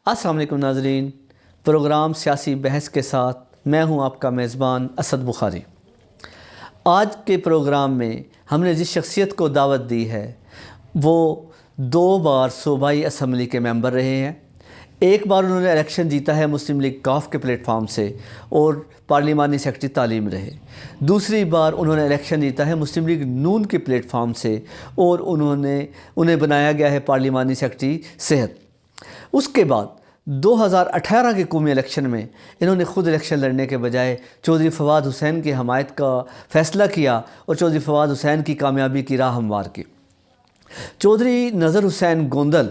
السلام علیکم ناظرین، پروگرام سیاسی بحث کے ساتھ میں ہوں آپ کا میزبان اسد بخاری۔ آج کے پروگرام میں ہم نے جس شخصیت کو دعوت دی ہے وہ 2 بار صوبائی اسمبلی کے ممبر رہے ہیں۔ ایک بار انہوں نے الیکشن جیتا ہے مسلم لیگ کاف کے پلیٹ فارم سے اور پارلیمانی سیکرٹری تعلیم رہے۔ دوسری بار انہوں نے الیکشن جیتا ہے مسلم لیگ نون کے پلیٹ فارم سے اور انہیں بنایا گیا ہے پارلیمانی سیکرٹری صحت۔ اس کے بعد 2018 کے قومی الیکشن میں انہوں نے خود الیکشن لڑنے کے بجائے چودھری فواد حسین کی حمایت کا فیصلہ کیا اور چودھری فواد حسین کی کامیابی کی راہ ہموار کی۔ چودھری نظر حسین گوندل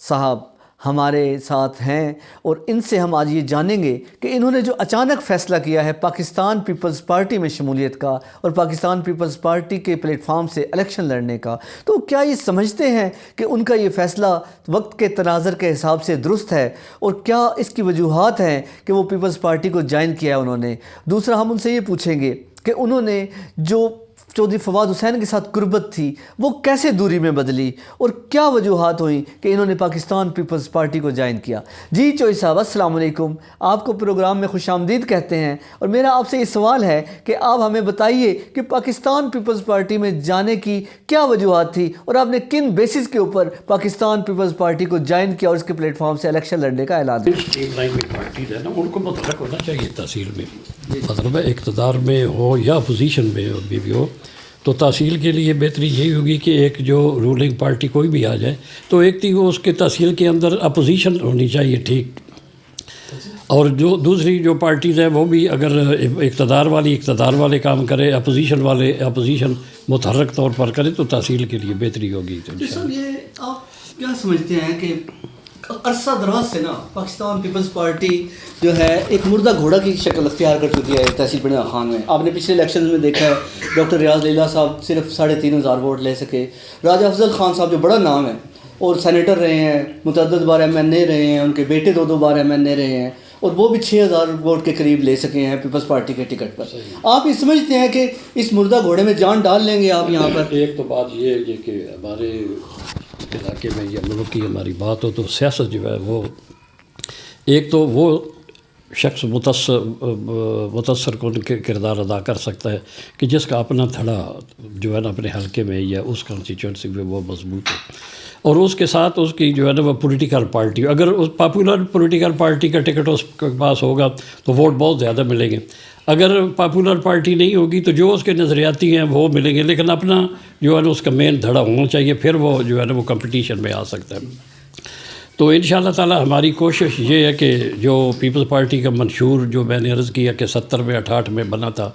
صاحب ہمارے ساتھ ہیں اور ان سے ہم آج یہ جانیں گے کہ انہوں نے جو اچانک فیصلہ کیا ہے پاکستان پیپلز پارٹی میں شمولیت کا اور پاکستان پیپلز پارٹی کے پلیٹ فارم سے الیکشن لڑنے کا، تو کیا یہ سمجھتے ہیں کہ ان کا یہ فیصلہ وقت کے تناظر کے حساب سے درست ہے، اور کیا اس کی وجوہات ہیں کہ وہ پیپلز پارٹی کو جوائن کیا ہے انہوں نے؟ دوسرا ہم ان سے یہ پوچھیں گے کہ انہوں نے جو چودھری فواد حسین کے ساتھ قربت تھی وہ کیسے دوری میں بدلی اور کیا وجوہات ہوئیں کہ انہوں نے پاکستان پیپلز پارٹی کو جوائن کیا۔ جی چوئی صاحب السلام علیکم، آپ کو پروگرام میں خوش آمدید کہتے ہیں، اور میرا آپ سے یہ سوال ہے کہ آپ ہمیں بتائیے کہ پاکستان پیپلز پارٹی میں جانے کی کیا وجوہات تھی اور آپ نے کن بیسس کے اوپر پاکستان پیپلز پارٹی کو جوائن کیا اور اس کے پلیٹ فارم سے الیکشن لڑنے کا اعلان کیا؟ اسٹریٹ لائن میں پارٹیز ہے نا، ان کو متحرک ہونا چاہیے تحصیل میں، مطلب ہے اقتدار میں ہو یا اپوزیشن میں بھی ہو، تو تحصیل کے لیے بہتری یہی ہوگی کہ ایک جو رولنگ پارٹی کوئی بھی آ جائے تو ایک تھی وہ اس کے تحصیل کے اندر اپوزیشن ہونی چاہیے، ٹھیک، اور جو دوسری جو پارٹیز ہیں وہ بھی اگر اقتدار والے کام کرے، اپوزیشن متحرک طور پر کرے تو تحصیل کے لیے بہتری ہوگی۔ تو یہ آپ کیا سمجھتے ہیں کہ عرصہ دراز سے نا پاکستان پیپلز پارٹی جو ہے ایک مردہ گھوڑا کی شکل اختیار کر چکی ہے تحصیل پڑھنا خان میں؟ آپ نے پچھلے الیکشن میں دیکھا ہے ڈاکٹر ریاض لیلہ صاحب صرف 3,500 ووٹ لے سکے، راجہ افضل خان صاحب جو بڑا نام ہے اور سینیٹر رہے ہیں، متعدد بار MNA رہے ہیں، ان کے بیٹے 2 بار MNA رہے ہیں، اور وہ بھی 6,000 ووٹ کے قریب لے سکے ہیں پیپلز پارٹی کے ٹکٹ پر۔ آپ یہ سمجھتے ہیں کہ اس مردہ گھوڑے میں جان ڈال لیں گے آپ یہاں پر؟ ایک تو بات یہ ہے کہ ہمارے علاقے میں یا ملک کی ہماری بات ہو تو سیاست جو ہے وہ ایک تو وہ شخص متاثر کن کردار ادا کر سکتا ہے کہ جس کا اپنا دھڑا جو ہے نا اپنے حلقے میں یا اس کانسٹیچوئنسی میں وہ مضبوط ہے، اور اس کے ساتھ اس کی جو ہے نا وہ پولیٹیکل پارٹی، اگر اس پاپولر پولیٹیکل پارٹی کا ٹکٹ اس کے پاس ہوگا تو ووٹ بہت زیادہ ملیں گے، اگر پاپولر پارٹی نہیں ہوگی تو جو اس کے نظریاتی ہیں وہ ملیں گے، لیکن اپنا جو ہے نا اس کا مین دھڑا ہونا چاہیے، پھر وہ جو ہے نا وہ کمپٹیشن میں آ سکتا ہے۔ تو ان شاء اللہ تعالی ہماری کوشش یہ ہے کہ جو پیپلز پارٹی کا منشور جو میں نے عرض کیا کہ 70 میں 68 میں بنا تھا،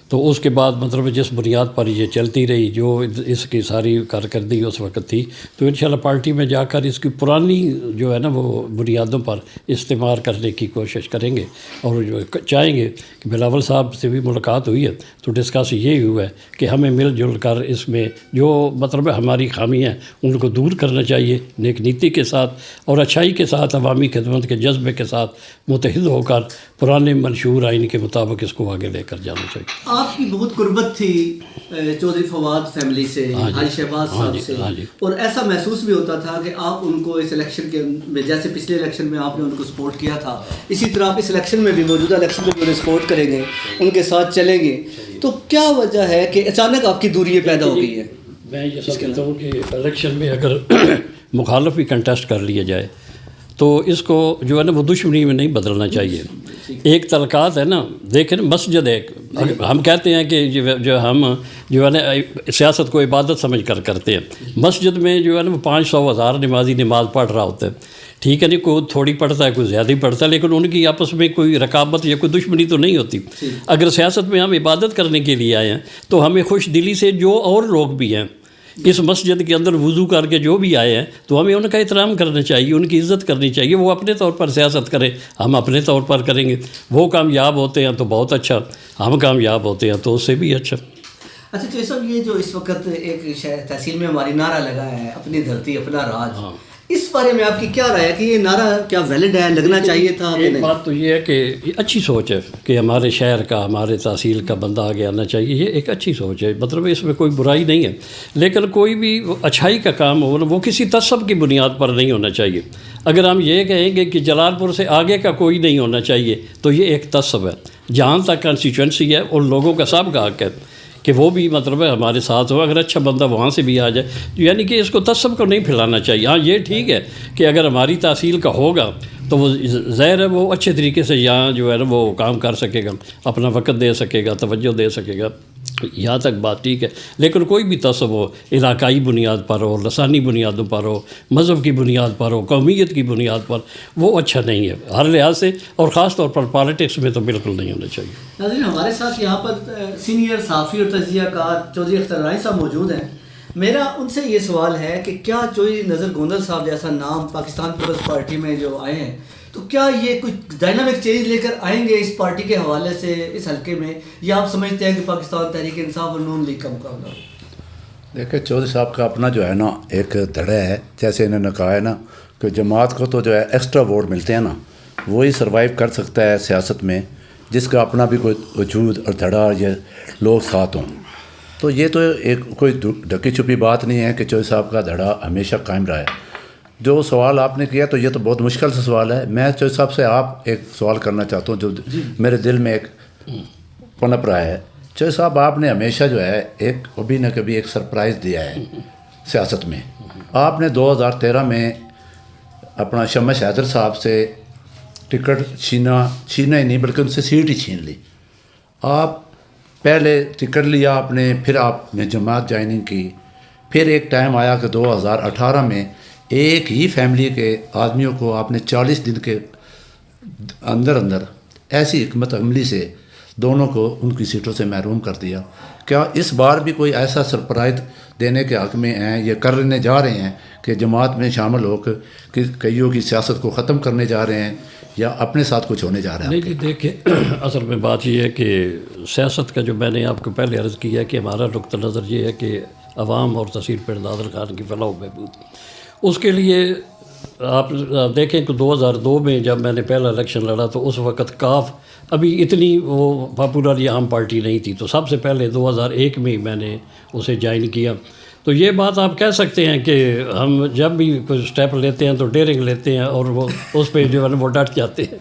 تو اس کے بعد مطلب جس بنیاد پر یہ چلتی رہی، جو اس کی ساری کارکردگی اس وقت تھی، تو انشاءاللہ پارٹی میں جا کر اس کی پرانی جو ہے نا وہ بنیادوں پر استعمال کرنے کی کوشش کریں گے، اور جو چاہیں گے کہ بلاول صاحب سے بھی ملاقات ہوئی ہے تو ڈسکس یہی ہوا ہے کہ ہمیں مل جل کر اس میں جو مطلب ہماری خامی ہیں ان کو دور کرنا چاہیے، نیک نیتی کے ساتھ اور اچھائی کے ساتھ، عوامی خدمت کے جذبے کے ساتھ متحد ہو کر پرانے منشور آئین کے مطابق اس کو آگے لے کر جانا چاہیے۔ آپ کی بہت قربت تھی چودھری فواد فیملی سے، حاجی شہباز صاحب سے، اور ایسا محسوس بھی ہوتا تھا کہ آپ ان کو اس الیکشن کے میں، جیسے پچھلے الیکشن میں آپ نے ان کو سپورٹ کیا تھا، اسی طرح آپ اس الیکشن میں بھی، موجودہ الیکشن میں بھی انہیں سپورٹ کریں گے، ان کے ساتھ چلیں گے، تو کیا وجہ ہے کہ اچانک آپ کی دوری پیدا ہو گئی ہے؟ میں یہ سمجھتا ہوں کہ الیکشن میں اگر مخالف بھی کنٹیسٹ کر لیا جائے تو اس کو جو ہے نا وہ دشمنی میں نہیں بدلنا چاہیے۔ ایک تعلقات ہے نا، دیکھیں مسجد ایک، ہم کہتے ہیں کہ جو ہم جو ہے نا سیاست کو عبادت سمجھ کر کرتے ہیں، مسجد میں جو ہے نا وہ 500,000 نمازی نماز پڑھ رہا ہوتا ہے، ٹھیک ہے نہیں، کوئی تھوڑی پڑھتا ہے کوئی زیادہ ہی پڑھتا ہے، لیکن ان کی آپس میں کوئی رقابت یا کوئی دشمنی تو نہیں ہوتی۔ اگر سیاست میں ہم عبادت کرنے کے لیے آئے ہیں تو ہمیں خوش دلی سے جو اور لوگ بھی ہیں اس مسجد کے اندر وضو کر کے جو بھی آئے ہیں تو ہمیں ان کا احترام کرنا چاہیے، ان کی عزت کرنی چاہیے، وہ اپنے طور پر سیاست کریں، ہم اپنے طور پر کریں گے، وہ کامیاب ہوتے ہیں تو بہت اچھا، ہم کامیاب ہوتے ہیں تو اس سے بھی اچھا۔ اچھا چوہے صاحب، یہ جو اس وقت ایک تحصیل میں ہماری نعرہ لگا ہے اپنی دھرتی اپنا راج، اس بارے میں آپ کی کیا رائے ہے کہ یہ نعرہ کیا ویلڈ ہے, لگنا چاہیے تھا کہ ایک نہیں؟ بات تو یہ ہے کہ یہ اچھی سوچ ہے کہ ہمارے شہر کا, ہمارے تحصیل کا بندہ آگے آنا چاہیے, یہ ایک اچھی سوچ ہے, مطلب اس میں کوئی برائی نہیں ہے. لیکن کوئی بھی اچھائی کا کام ہو وہ کسی تعصب کی بنیاد پر نہیں ہونا چاہیے. اگر ہم یہ کہیں گے کہ جلال پور سے آگے کا کوئی نہیں ہونا چاہیے تو یہ ایک تعصب ہے. جہاں تک کانسٹیچوئنسی ہے ان لوگوں کا سب کا حق ہے کہ وہ بھی مطلب ہے ہمارے ساتھ ہو. اگر اچھا بندہ وہاں سے بھی آ جائے, یعنی کہ اس کو تعصب کو نہیں پھیلانا چاہیے. ہاں یہ ٹھیک ہے کہ اگر ہماری تحصیل کا ہوگا تو وہ ظاہر ہے وہ اچھے طریقے سے یہاں جو ہے نا وہ کام کر سکے گا, اپنا وقت دے سکے گا, توجہ دے سکے گا, یہاں تک بات ٹھیک ہے. لیکن کوئی بھی تعصب ہو, علاقائی بنیاد پر ہو, لسانی بنیادوں پر ہو, مذہب کی بنیاد پر ہو, قومیت کی بنیاد پر, وہ اچھا نہیں ہے ہر لحاظ سے, اور خاص طور پر پالیٹکس میں تو بالکل نہیں ہونا چاہیے. ناظرین, ہمارے ساتھ یہاں پر سینئر صحافی اور تجزیہ کار چودھری اختر رائی صاحب موجود ہیں. میرا ان سے یہ سوال ہے کہ کیا چودھری نذر گوندل صاحب جیسا نام پاکستان پیپلز پارٹی میں جو آئے ہیں تو کیا یہ کچھ ڈائنامک چینج لے کر آئیں گے اس پارٹی کے حوالے سے اس حلقے میں, یا آپ سمجھتے ہیں کہ پاکستان تحریک انصاف اور نون لیگ کا مقابلہ؟ دیکھیں چودھری صاحب کا اپنا جو ہے نا ایک دھڑا ہے, جیسے انہوں نے کہا ہے نا کہ جماعت کو تو جو ہے ایکسٹرا ووٹ ملتے ہیں نا, وہی سروائیو کر سکتا ہے سیاست میں جس کا اپنا بھی کوئی وجود اور دھڑا یا لوگ ساتھ ہوں. تو یہ تو ایک کوئی ڈھکی چھپی بات نہیں ہے کہ چودھری صاحب کا دھڑا ہمیشہ قائم رہا ہے. جو سوال آپ نے کیا تو یہ تو بہت مشکل سے سوال ہے. میں چودھری صاحب سے آپ ایک سوال کرنا چاہتا ہوں جو میرے دل میں ایک پنپ رہا ہے. چودھری صاحب آپ نے ہمیشہ جو ہے ایک کبھی نہ کبھی ایک سرپرائز دیا ہے سیاست میں. آپ نے 2013 میں اپنا شمس حیدر صاحب سے ٹکٹ چھینا ہی نہیں بلکہ ان سے سیٹ ہی چھین لی. آپ پہلے ٹکٹ لیا آپ نے, پھر آپ نے جماعت جوائننگ کی, پھر ایک ٹائم آیا کہ 2018 میں ایک ہی فیملی کے آدمیوں کو آپ نے 40 دن کے اندر ایسی حکمت عملی سے دونوں کو ان کی سیٹوں سے محروم کر دیا. کیا اس بار بھی کوئی ایسا سرپرائز دینے کے حق میں ہیں, یہ کرنے جا رہے ہیں کہ جماعت میں شامل ہو کر کئیوں کی سیاست کو ختم کرنے جا رہے ہیں, یا اپنے ساتھ کچھ ہونے جا رہا ہے؟ نہیں جی, دیکھیں اصل میں بات یہ ہے کہ سیاست کا جو میں نے آپ کو پہلے عرض کیا کہ ہمارا نقطہ نظر یہ ہے کہ عوام اور تحصیل پیر نادر خان کی فلاح و بہبود. اس کے لیے آپ دیکھیں کہ 2002 میں جب میں نے پہلا الیکشن لڑا تو اس وقت کاف ابھی اتنی وہ پاپولر یا عام پارٹی نہیں تھی, تو سب سے پہلے 2001 میں میں نے اسے جوائن کیا. تو یہ بات آپ کہہ سکتے ہیں کہ ہم جب بھی کوئی اسٹیپ لیتے ہیں تو ڈیرنگ لیتے ہیں اور وہ اس پہ جو ہے نا وہ ڈٹ جاتے ہیں.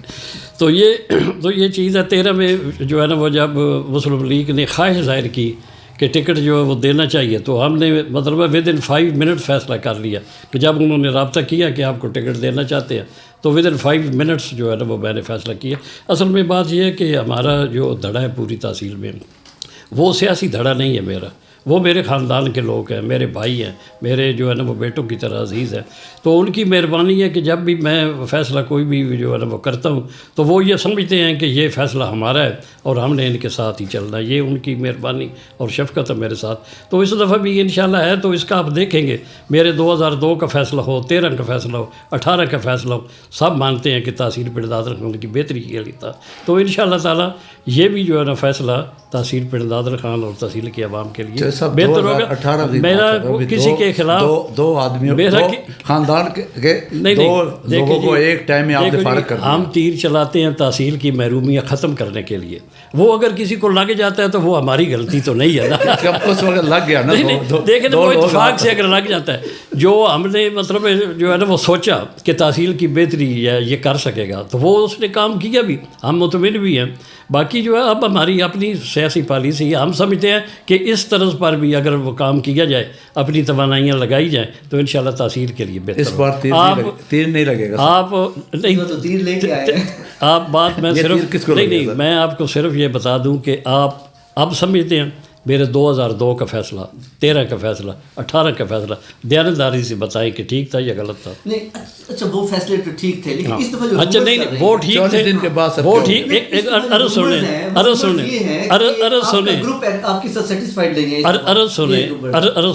تو یہ چیز ہے. 13 میں جو ہے نا وہ جب مسلم لیگ نے خواہش ظاہر کی کہ ٹکٹ جو ہے وہ دینا چاہیے, تو ہم نے مطلب ودن 5 منٹ فیصلہ کر لیا کہ جب انہوں نے رابطہ کیا کہ آپ کو ٹکٹ دینا چاہتے ہیں تو ودن 5 منٹس جو ہے نا وہ میں نے فیصلہ کیا. اصل میں بات یہ ہے کہ ہمارا جو دھڑا ہے پوری تحصیل میں وہ سیاسی دھڑا نہیں ہے میرا, وہ میرے خاندان کے لوگ ہیں, میرے بھائی ہیں, میرے جو ہے نا وہ بیٹوں کی طرح عزیز ہیں. تو ان کی مہربانی ہے کہ جب بھی میں فیصلہ کوئی بھی جو ہے نا وہ کرتا ہوں تو وہ یہ سمجھتے ہیں کہ یہ فیصلہ ہمارا ہے اور ہم نے ان کے ساتھ ہی چلنا ہے. یہ ان کی مہربانی اور شفقت ہے میرے ساتھ. تو اس دفعہ بھی انشاءاللہ ہے, تو اس کا آپ دیکھیں گے میرے 2002 کا فیصلہ ہو, 13 کا فیصلہ ہو, 18 کا فیصلہ ہو, سب مانتے ہیں کہ تحصیل پیر نادر خان کی بہتری کے لیے تھا. تو انشاءاللہ تعالیٰ یہ بھی جو ہے نا فیصلہ تحصیل پیر نادر خان اور تحصیل کی عوام کے لیے بہتر ہوگا. میرا کسی کے خلاف دو آدمیوں خاندان کے دو لوگوں کو ایک ٹائم میں آپ نے فارغ کر دیا. ہم تیر چلاتے ہیں تحصیل کی محرومیاں ختم کرنے کے لیے. وہ اگر کسی کو لگ جاتا ہے تو وہ ہماری غلطی تو نہیں ہے نا. اس وقت لگ گیا نا, دیکھیں وہ اتفاق سے اگر لگ جاتا ہے, جو ہم نے مطلب جو ہے نا وہ سوچا کہ تحصیل کی بہتری یہ کر سکے گا تو وہ اس نے کام کیا بھی, ہم مطمئن بھی ہیں. باقی جو ہے اب ہماری اپنی سیاسی پالیسی ہے, ہم سمجھتے ہیں کہ اس طرز پر بھی اگر وہ کام کیا جائے, اپنی توانائیاں لگائی جائیں تو انشاءاللہ تحصیل کے لیے بہتر. اس بار تیر نہیں لگے گا آپ نہیں, آپ بات میں صرف نہیں, میں آپ کو صرف یہ بتا دوں کہ آپ اب سمجھتے ہیں میرے 2002 کا فیصلہ, 13 کا فیصلہ, 18 کا فیصلہ دیانتداری سے بتائیں کہ ٹھیک تھا یا غلط تھا. نہیں اچھا وہ فیصلے تو ٹھیک تھے, لیکن اس دفعہ جو اچھا نہیں وہ ٹھیک تھے, وہ ٹھیک عرض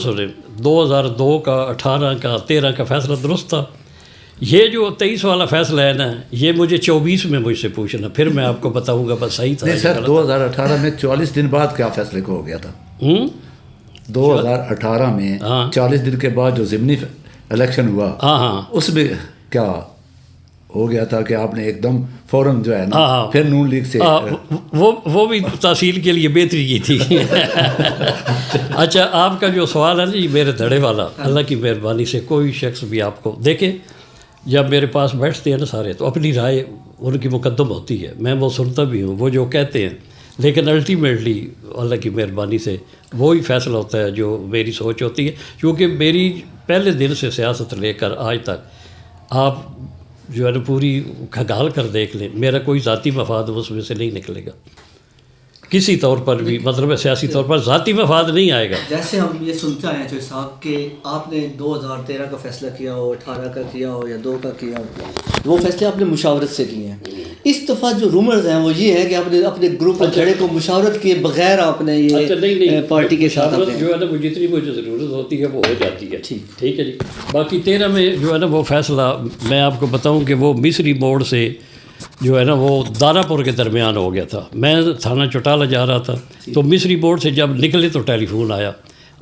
سنیں 2002 کا, 18 کا, 13 کا فیصلہ درست تھا. یہ جو 23 والا فیصلہ ہے نا, یہ مجھے 24 میں مجھ سے پوچھنا, پھر میں آپ کو بتاؤں گا بس صحیح تھا. نہیں سر, 2018 میں 40 دن بعد کیا فیصلے کو ہو گیا تھا؟ 2018 میں 40 دن کے بعد جو ضمنی الیکشن ہوا ہاں ہاں اس میں کیا ہو گیا تھا کہ آپ نے ایک دم فوراً جو ہے نا ہاں پھر نون لیگ سے وہ بھی تحصیل کے لیے بہتری کی تھی. اچھا آپ کا جو سوال ہے جی میرے دھڑے والا، اللہ کی مہربانی سے کوئی شخص بھی آپ کو دیکھیں، جب میرے پاس بیٹھتے ہیں نا سارے تو اپنی رائے ان کی مقدم ہوتی ہے، میں وہ سنتا بھی ہوں وہ جو کہتے ہیں، لیکن الٹیمیٹلی اللہ کی مہربانی سے وہی فیصلہ ہوتا ہے جو میری سوچ ہوتی ہے. کیونکہ میری پہلے دن سے سیاست لے کر آج تک آپ جو ہے نا پوری کھگال کر دیکھ لیں، میرا کوئی ذاتی مفاد اس میں سے نہیں نکلے گا کسی طور پر بھی، مطلب سیاسی طور پر ذاتی مفاد نہیں آئے گا. جیسے ہم یہ سنتے آئے ہیں چوہدری صاحب کہ آپ نے 2013 کا فیصلہ کیا ہو، 18 کا کیا ہو یا 2 کا کیا ہو، وہ فیصلے آپ نے مشاورت سے کیے ہیں. اس دفعہ جو رومرز ہیں وہ یہ ہے کہ آپ نے اپنے گروپ جڑے کو مشاورت کیے بغیر آپ نے یہ پارٹی کے ساتھ جو ہے نا وہ جتنی مجھے ضرورت ہوتی ہے وہ ہو جاتی ہے. ٹھیک ہے جی. باقی 13 میں جو ہے نا وہ فیصلہ میں آپ کو بتاؤں کہ وہ مصری موڑ سے جو ہے نا وہ دارا پور کے درمیان ہو گیا تھا. میں تھانہ چوٹالہ جا رہا تھا تو مصری موڑ سے جب نکلے تو ٹیلی فون آیا.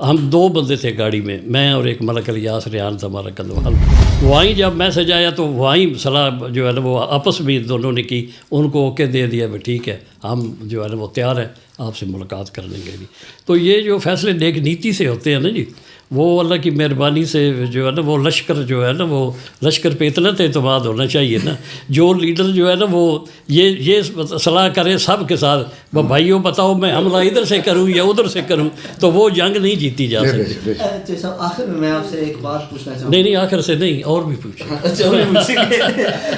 ہم 2 بندے تھے گاڑی میں اور ایک ملک الیاس ریحان تھا ہمارا کندوال. وہیں جب میسج آیا تو وہیں صلاح جو ہے نا وہ آپس میں دونوں نے کی، ان کو اوکے دے دیا بھائی ٹھیک ہے ہم جو ہے نا وہ تیار ہیں آپ سے ملاقات کرنے کے لیے. تو یہ جو فیصلے نیک نیتی سے ہوتے ہیں نا جی، وہ اللہ کی مہربانی سے جو ہے نا وہ لشکر جو ہے نا وہ لشکر پہ اتنا اعتماد ہونا چاہیے نا. جو لیڈر جو ہے نا وہ یہ صلاح کرے سب کے ساتھ، وہ بھائیوں بتاؤ میں حملہ ادھر سے کروں یا ادھر سے کروں، تو وہ جنگ نہیں جیتی جا سکتی. آخر میں آپ سے ایک بات پوچھنا چاہوں. نہیں آخر سے نہیں، اور بھی پوچھیں.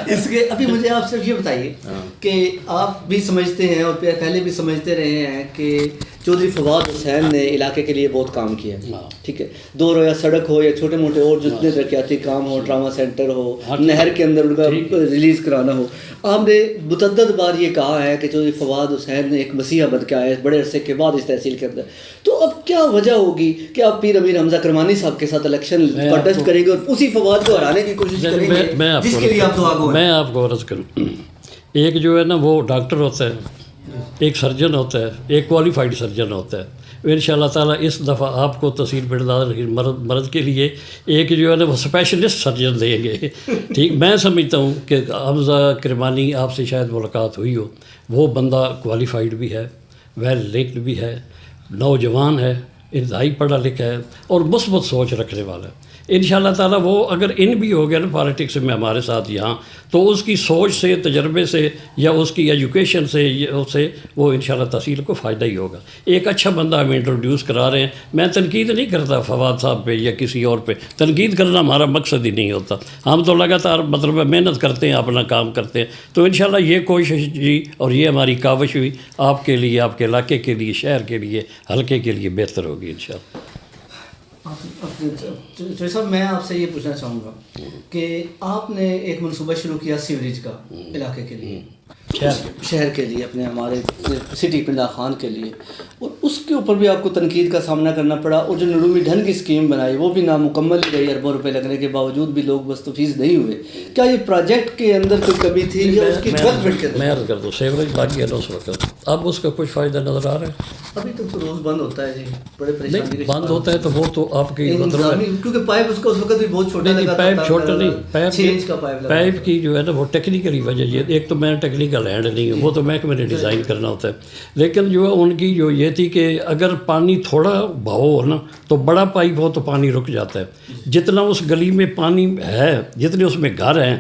اس کے ابھی مجھے آپ صرف یہ بتائیے کہ آپ بھی سمجھتے ہیں اور پہلے بھی سمجھتے رہے ہیں کہ چودھری فواد حسین نے علاقے کے لیے بہت کام کیا ہے. ٹھیک ہے، 2 رویا سڑک ہو یا چھوٹے موٹے اور جتنے ترقیاتی کام ہو، ٹراما سینٹر ہو، نہر کے اندر ان کا ریلیز کرانا ہو. آپ نے متعدد بار یہ کہا ہے کہ چودھری فواد حسین نے ایک مسیحا بن کے آئے بڑے عرصے کے بعد اس تحصیل کے اندر. تو اب کیا وجہ ہوگی کہ آپ پیر امیر حمزہ کرمانی صاحب کے ساتھ الیکشن کنٹیسٹ کریں گے اور اسی فواد کو ہرانے کی کوشش کریں گے جس کے لیے آپ دعا گو ہیں؟ میں آپ کو عرض کروں، ایک جو ہے نا وہ ڈاکٹر ہوتا ہے، ایک سرجن ہوتا ہے، ایک کوالیفائڈ سرجن ہوتا ہے. ان شاء اللہ تعالیٰ اس دفعہ آپ کو تحصیل پنڈار مرض کے لیے ایک جو ہے نا وہ اسپیشلسٹ سرجن دیں گے. ٹھیک، میں سمجھتا ہوں کہ حمزہ کرمانی آپ سے شاید ملاقات ہوئی ہو، وہ بندہ کوالیفائڈ بھی ہے، ویل لنکڈ بھی ہے، نوجوان ہے، انتہائی پڑھا لکھا ہے اور مثبت سوچ رکھنے والا ہے. ان شاء اللہ تعالیٰ وہ اگر ان بھی ہو گیا نا پالیٹکس میں ہمارے ساتھ یہاں، تو اس کی سوچ سے، تجربے سے یا اس کی ایجوکیشن سے وہ انشاءاللہ تحصیل کو فائدہ ہی ہوگا. ایک اچھا بندہ ہمیں انٹروڈیوس کرا رہے ہیں. میں تنقید نہیں کرتا فواد صاحب پہ یا کسی اور پہ، تنقید کرنا ہمارا مقصد ہی نہیں ہوتا. ہم تو لگاتار مطلب محنت کرتے ہیں، اپنا کام کرتے ہیں. تو انشاءاللہ یہ کوشش جی اور یہ ہماری کاوش بھی آپ کے لیے، آپ کے علاقے کے لیے، شہر کے لیے، حلقے کے لیے بہتر ہوگی انشاءاللہ. چوہدری صاحب میں آپ سے یہ پوچھنا چاہوں گا کہ آپ نے ایک منصوبہ شروع کیا سیوریج کا علاقے کے لیے، شہر کے لیے، اپنے ہمارے سٹی پنڈا خان کے لیے، اور اس کے اوپر بھی آپ کو تنقید کا سامنا کرنا پڑا. اور جو نرومی ڈھن کی اسکیم بنائی وہ بھی نامکمل ہی رہی، اربوں روپے لگنے کے باوجود بھی لوگ مستفیض نہیں ہوئے. کیا یہ پروجیکٹ کے اندر کوئی کمی تھی یا اس کی ڈیولپمنٹ کے اندر؟ میں عرض کر دوں سیوریج باقی ہے اس وقت، اب اس کا کچھ فائدہ نظر آ رہا ہے؟ ابھی تک تو روز بند ہوتا ہے جی، بڑے پریشانی نہیں بند ہوتا ہے تو وہ تو آپ کی کیونکہ پائپ اس کا اس وقت بھی بہت چھوٹا لگا، پائپ چھوٹا نہیں، 6 انچ کا پائپ لگا. پائپ کی جو ہے نا وہ ٹیکنیکلی وجہ یہ، ایک تو میں ٹیکنیکل ہینڈ نہیں ہوں، وہ تو محکمے نے ڈیزائن کرنا ہوتا ہے. لیکن جو ہے ان کی جو یہ تھی کہ اگر پانی تھوڑا بہاؤ ہو نا تو بڑا پائپ ہو تو پانی رک جاتا ہے. جتنا اس گلی میں پانی ہے، جتنے اس میں گھر ہیں،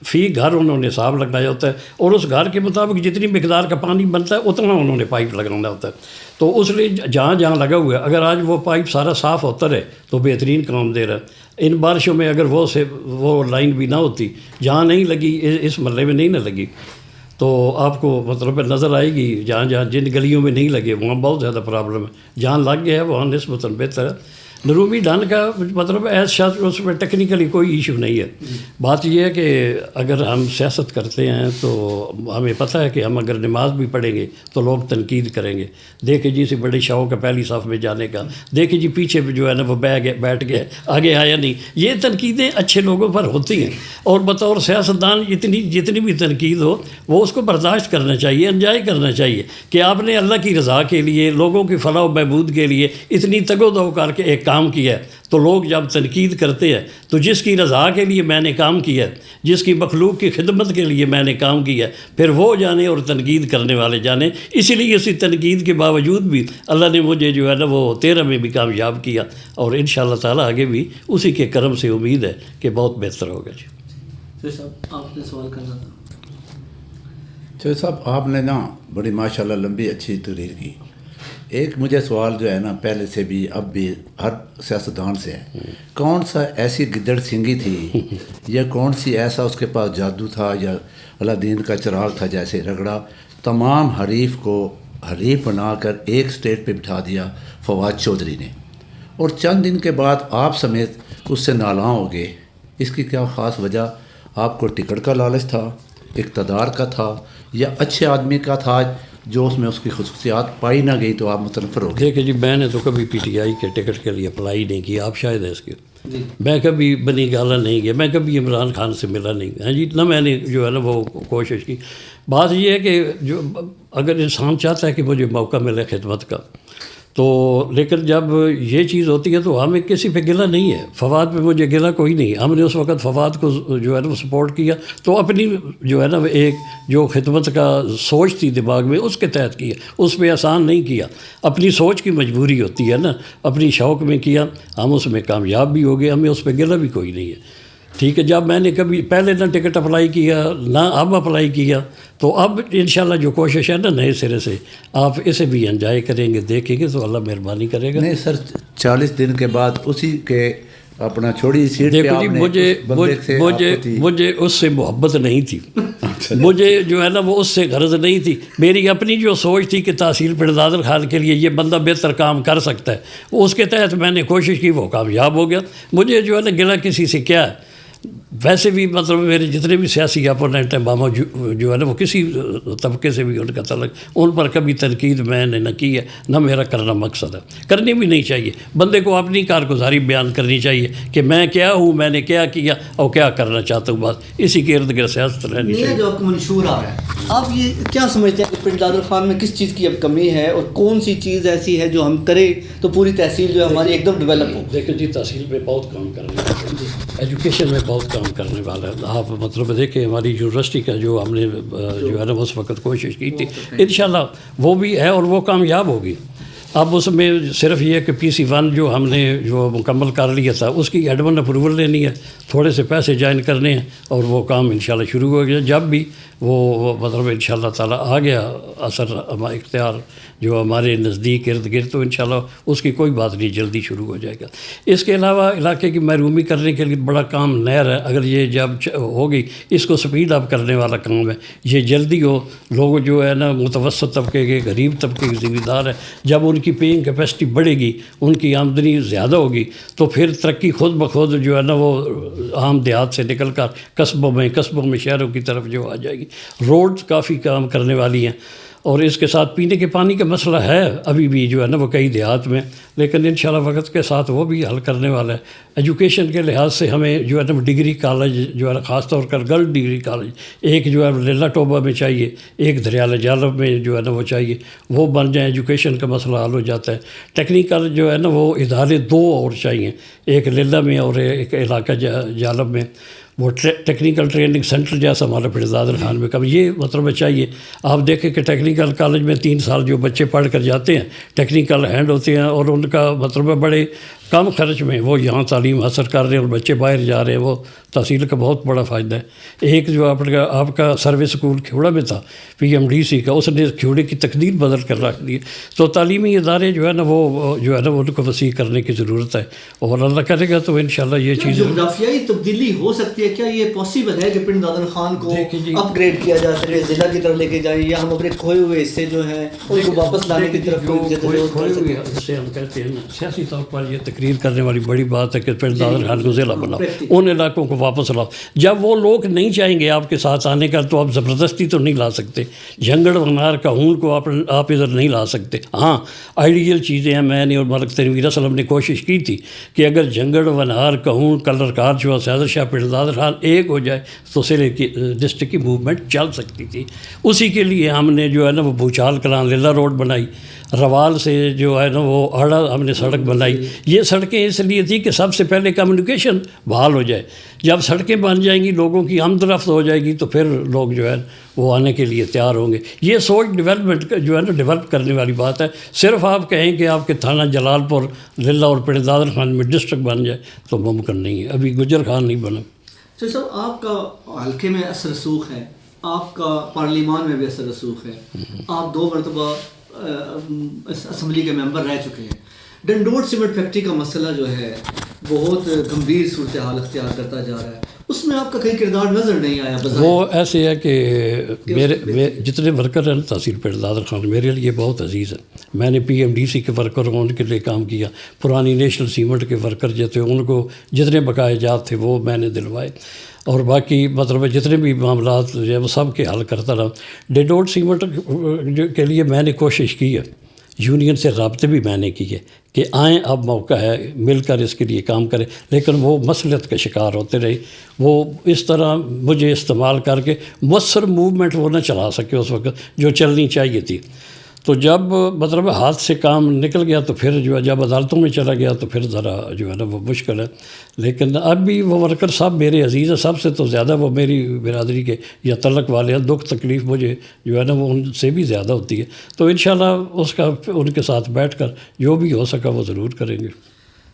فی گھر انہوں نے حساب لگایا ہوتا ہے اور اس گھر کے مطابق جتنی مقدار کا پانی بنتا ہے اتنا انہوں نے پائپ لگانا ہوتا ہے. تو اس لیے جہاں جہاں لگا ہوا ہے، اگر آج وہ پائپ سارا صاف ہوتا رہے تو بہترین کام دے رہا ہے. ان بارشوں میں اگر وہ لائن بھی نہ ہوتی، جہاں نہیں لگی، اس محلے میں نہیں نہ لگی، تو آپ کو مطلب نظر آئے گی جہاں جہاں جن گلیوں میں نہیں لگے وہاں بہت زیادہ پرابلم ہے. جہاں لگ گیا ہے وہاں نسبتاً بہتر ہے. نرومی ڈھان کا مطلب ایسا اس میں ٹیکنیکلی کوئی ایشو نہیں ہے. بات یہ ہے کہ اگر ہم سیاست کرتے ہیں تو ہمیں پتہ ہے کہ ہم اگر نماز بھی پڑھیں گے تو لوگ تنقید کریں گے. دیکھیں جی سے بڑے شوق ہے پہلی صف میں جانے کا، دیکھیں جی پیچھے جو ہے نا وہ بیٹھ گئے، آگے آیا نہیں. یہ تنقیدیں اچھے لوگوں پر ہوتی ہیں اور بطور سیاستدان جتنی بھی تنقید ہو وہ اس کو برداشت کرنا چاہیے، انجوائے کرنا چاہیے کہ آپ نے اللہ کی رضا کے لیے، لوگوں کی فلاح و بہبود کے لیے اتنی تگ و دو کر کے ایک کام کیا ہے تو لوگ جب تنقید کرتے ہیں تو جس کی رضا کے لیے میں نے کام کیا ہے، جس کی مخلوق کی خدمت کے لیے میں نے کام کیا ہے، پھر وہ جانے اور تنقید کرنے والے جانے۔ اسی لیے اسی تنقید کے باوجود بھی اللہ نے مجھے جو ہے نا وہ 13 میں بھی کامیاب کیا، اور انشاءاللہ تعالیٰ آگے بھی اسی کے کرم سے امید ہے کہ بہت بہتر ہوگا۔ جی صاحب آپ نے سوال کرنا تھا۔ چودھری صاحب آپ نے نا بڑی ماشاءاللہ لمبی اچھی تقریر کی۔ ایک مجھے سوال جو ہے نا پہلے سے بھی اب بھی ہر سیاستدان سے ہے، کون سا ایسی گدڑ سنگھی تھی یا کون سی ایسا اس کے پاس جادو تھا یا اللہ دین کا چراغ تھا جیسے رگڑا، تمام حریف کو حریف بنا کر ایک سٹیج پہ بٹھا دیا فواد چودھری نے، اور چند دن کے بعد آپ سمیت اس سے نالاں ہو گئے؟ اس کی کیا خاص وجہ؟ آپ کو ٹکٹ کا لالچ تھا، اقتدار کا تھا، یا اچھے آدمی کا تھا جو اس میں اس کی خصوصیات پائی نہ گئی تو آپ متنفر ہو گئے؟ دیکھیں جی، میں نے تو کبھی پی ٹی آئی کے ٹکٹ کے لیے اپلائی نہیں کیا، آپ شاید ہے اس کے، میں کبھی بنی گالا نہیں گیا، میں کبھی عمران خان سے ملا نہیں، ہاں جی، نہ میں نے جو ہے نا وہ کوشش کی۔ بات یہ ہے کہ جو اگر انسان چاہتا ہے کہ مجھے موقع ملے خدمت کا تو، لیکن جب یہ چیز ہوتی ہے تو ہمیں کسی پہ گلہ نہیں ہے، فواد پہ مجھے گلہ کوئی نہیں۔ ہم نے اس وقت فواد کو جو ہے نا وہ سپورٹ کیا تو اپنی جو ہے نا ایک جو خدمت کا سوچ تھی دماغ میں اس کے تحت کیا، اس پہ آسان نہیں کیا، اپنی سوچ کی مجبوری ہوتی ہے نا، اپنی شوق میں کیا، ہم اس میں کامیاب بھی ہو گئے، ہمیں اس پہ گلہ بھی کوئی نہیں ہے۔ ٹھیک ہے، جب میں نے کبھی پہلے نہ ٹکٹ اپلائی کیا نہ اب اپلائی کیا، تو اب انشاءاللہ جو کوشش ہے نا نئے سرے سے آپ اسے بھی انجوائے کریں گے، دیکھیں گے تو اللہ مہربانی کرے گا۔ نہیں سر، 40 دن کے بعد اسی کے اپنا چھوڑی سیٹ پہ دیکھو آپ جی، نے مجھے اس سے محبت نہیں تھی، مجھے جو ہے نا وہ اس سے غرض نہیں تھی، میری اپنی جو سوچ تھی کہ تحصیل پردادر خان کے لیے یہ بندہ بہتر کام کر سکتا ہے، اس کے تحت میں نے کوشش کی، وہ کامیاب ہو گیا۔ مجھے جو ہے نا گلہ کسی سے کیا ہے؟ ویسے بھی مطلب میرے جتنے بھی سیاسی اپوننٹ ہیں ماما جو ہے نا وہ کسی طبقے سے بھی ان کا تعلق، ان پر کبھی تنقید میں نے نہ کی ہے، نہ میرا کرنا مقصد ہے، کرنی بھی نہیں چاہیے۔ بندے کو اپنی کارگزاری بیان کرنی چاہیے کہ میں کیا ہوں، میں نے کیا کیا اور کیا کرنا چاہتا ہوں، بس اسی کے ارد گرد سیاست رہنی چاہیے۔ جو آپ کو منشور آ رہا ہے، آپ یہ کیا سمجھتے ہیں کہ پنڈ دادر خان میں کس چیز کی اب کمی ہے اور کون سی چیز ایسی ہے جو ہم کریں تو پوری تحصیل جو ہے ہماری ایک دم ڈیولپ ہو؟ دیکھیں جی، تحصیل میں بہت کام کرنے والا ہے، ایجوکیشن میں بہت کام کرنے والا ہے۔ آپ مطلب دیکھیں ہماری یونیورسٹی کا جو ہم نے جو ہے نا اس وقت کوشش کی تھی، انشاءاللہ وہ بھی ہے اور وہ کامیاب ہوگی۔ اب اس میں صرف یہ ہے کہ PC1 جو ہم نے جو مکمل کر لیا تھا اس کی ایڈمن اپروول لینی ہے، تھوڑے سے پیسے جوائن کرنے ہیں اور وہ کام انشاءاللہ شروع ہو گیا۔ جب بھی وہ مطلب انشاءاللہ تعالیٰ آ گیا اثر اختیار جو ہمارے نزدیک ارد گرد، تو انشاءاللہ اس کی کوئی بات نہیں، جلدی شروع ہو جائے گا۔ اس کے علاوہ علاقے کی محرومی کرنے کے لیے بڑا کام نہر ہے، اگر یہ جب ہوگی اس کو سپیڈ اپ کرنے والا کام ہے، یہ جلدی ہو۔ لوگ جو ہے نا متوسط طبقے کے، غریب طبقے کے ذمہ دار ہیں، جب ان کی پیئنگ کیپیسٹی بڑھے گی، ان کی آمدنی زیادہ ہوگی تو پھر ترقی خود بخود جو ہے نا وہ عام دیہات سے نکل کر قصبوں میں شہروں کی طرف جو آ جائے گی۔ روڈ کافی کام کرنے والی ہیں، اور اس کے ساتھ پینے کے پانی کا مسئلہ ہے ابھی بھی جو ہے نا وہ کئی دیہات میں، لیکن انشاءاللہ وقت کے ساتھ وہ بھی حل کرنے والا ہے۔ ایجوکیشن کے لحاظ سے ہمیں جو ہے نا ڈگری کالج جو ہے خاص طور پر گرل ڈگری کالج ایک جو ہے لیلا ٹوبہ میں چاہیے، ایک دریال جالب میں جو ہے نا وہ چاہیے، وہ بن جائیں، ایجوکیشن کا مسئلہ حل ہو جاتا ہے۔ ٹیکنیکل جو ہے نا وہ ادارے 2 اور چاہیے، ایک لیلا میں اور ایک علاقہ جالب میں، وہ ٹیکنیکل ٹریننگ سینٹر جیسا ہمارا پنڈ دادر خان میں کم یہ مطلب چاہیے۔ آپ دیکھیں کہ ٹیکنیکل کالج میں 3 سال جو بچے پڑھ کر جاتے ہیں، ٹیکنیکل ہینڈ ہوتے ہیں، اور ان کا مطلب بڑے کم خرچ میں وہ یہاں تعلیم حاصل کر رہے ہیں اور بچے باہر جا رہے ہیں، وہ تحصیل کا بہت بڑا فائدہ ہے۔ ایک جو آپ کا سروس اسکول کھیوڑا میں تھا PMDC کا، اس نے کھیوڑے کی تقدیر بدل کر رکھ دی۔ تو تعلیمی ادارے جو ہے نا وہ جو ہے نا ان کو وسیع کرنے کی ضرورت ہے، اور اللہ کرے گا تو انشاءاللہ یہ چیز جغرافیائی تبدیلی ہو سکتی ہے۔ کیا یہ پاسبل ہے کہ پنڈ دادر خان کو اپ گریڈ کیا جا سکے، ضلع کی طرف لے کے جائیں، یا ہم اپنے کھوئے ہوئے حصے جو ہیں ان کو واپس لانے کی طرف جسے ہم کہتے ہیں نا سیاسی طور پر یہ تقریر کرنے والی بڑی بات ہے کہ پنڈ دادر خان کو ضلع بناؤ، ان علاقوں کو واپس لاؤ۔ جب وہ لوگ نہیں چاہیں گے آپ کے ساتھ آنے کا تو آپ زبردستی تو نہیں لا سکتے، جھنگڑ ونار کہون کو آپ ادھر نہیں لا سکتے۔ ہاں آئیڈیل چیزیں ہیں، میں نے اور ملک تنویر اسلم نے کوشش کی تھی کہ اگر جھنگڑ ونار کہون کلر کار جو سیادر شاہ پنڈ دادر خان ایک ایک ہو جائے تو سرے کی ڈسٹرکٹ کی موومنٹ چل سکتی تھی. اسی کے لیے ہم نے جو ہے نا وہ بھوچال کلان لیلا روڈ بنائی, روال سے جو ہے نا وہ آڑا ہم نے سڑک بنائی. یہ سڑکیں اس لیے تھی کہ سب سے پہلے کمیونیکیشن بحال ہو جائے. جب سڑکیں بن جائیں گی, لوگوں کی آمد و رفت ہو جائے گی, تو پھر لوگ جو ہے وہ آنے کے لیے تیار ہوں گے. یہ سوچ ڈیولپمنٹ جو ہے نا ڈیولپ کرنے والی بات ہے. صرف آپ کہیں کہ آپ کے تھانہ جلال پور للہ اور پنڈت دادر خان میں ڈسٹرکٹ بن جائے تو ممکن نہیں ہے. ابھی گجر خان نہیں بنا. سر صاحب آپ کا حلقے میں اثر رسوخ ہے, آپ کا پارلیمان میں بھی اثر رسوخ ہے, آپ 2 مرتبہ اسمبلی کے ممبر رہ چکے ہیں. ڈنڈوٹ سیمنٹ فیکٹری کا مسئلہ جو ہے بہت گمبھیر صورتحال اختیار کرتا جا رہا ہے, اس میں آپ کا کہیں کردار نظر نہیں آیا. وہ ایسے ہے کہ میرے جتنے ورکر ہیں تحصیل پنڈت دادر خان میرے لیے بہت عزیز ہے. میں نے PMDC کے ورکر ان کے لیے کام کیا, پرانی نیشنل سیمنٹ کے ورکر جو تھے ان کو جتنے بقائے جات تھے وہ میں نے دلوائے, اور باقی مطلب جتنے بھی معاملات جو ہے وہ سب کے حل کرتا رہا. ڈنڈوٹ سیمنٹ کے لیے میں نے کوشش کی ہے, یونین سے رابطے بھی میں نے کیے کہ آئیں اب موقع ہے مل کر اس کے لیے کام کریں, لیکن وہ مصلحت کا شکار ہوتے رہے. وہ اس طرح مجھے استعمال کر کے مؤثر موومنٹ وہ نہ چلا سکے اس وقت جو چلنی چاہیے تھی. تو جب مطلب ہاتھ سے کام نکل گیا تو پھر جو ہے جب عدالتوں میں چلا گیا تو پھر ذرا جو ہے نا وہ مشکل ہے. لیکن اب بھی وہ ورکر سب میرے عزیز ہیں, سب سے تو زیادہ وہ میری برادری کے یا تعلق والے ہیں. دکھ تکلیف مجھے جو ہے نا وہ ان سے بھی زیادہ ہوتی ہے. تو انشاءاللہ اس کا ان کے ساتھ بیٹھ کر جو بھی ہو سکا وہ ضرور کریں گے.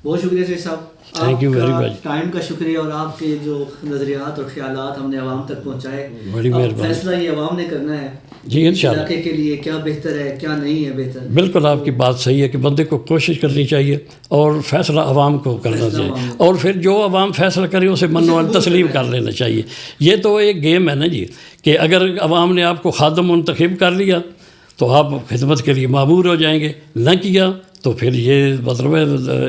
بہت شکریہ سید صاحب, thank you very much. Time کا شکریہ, اور آپ کے جو نظریات اور خیالات ہم نے عوام تک پہنچائے. بڑی مہربانی. فیصلہ یہ عوام نے کرنا ہے جی انشاءاللہ علاقے کے لیے کیا بہتر ہے کیا نہیں ہے بہتر. بالکل آپ کی بات صحیح ہے کہ بندے کو کوشش کرنی چاہیے اور فیصلہ عوام کو کرنا چاہیے, اور پھر جو عوام فیصلہ کرے اسے من تسلیم کر لینا چاہیے. یہ تو ایک گیم ہے نا جی, کہ اگر عوام نے آپ کو خادم منتخب کر لیا تو آپ خدمت کے لیے مامور ہو جائیں گے, نہ کیا تو پھر یہ مطلب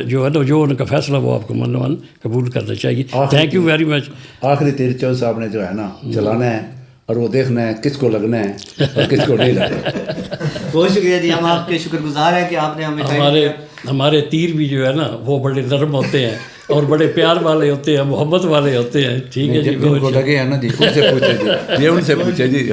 جو ہے نا جو ان کا فیصلہ وہ آپ کو من قبول کرنا چاہیے. Thank you very much. آخری تیر چودھ صاحب نے جو ہے نا چلانا ہے اور وہ دیکھنا ہے کس کو لگنا ہے اور کس کو نہیں لگنا. بہت شکریہ جی, ہم آپ کے شکر گزار ہیں کہ آپ نے ہمیں ہمارے تیر بھی جو ہے نا وہ بڑے نرم ہوتے ہیں اور بڑے پیار والے ہوتے ہیں, محبت والے ہوتے ہیں. ٹھیک ہے جی, لگے ہیں نا جی, ان سے پوچھے جی, یہ ان سے پوچھے جی.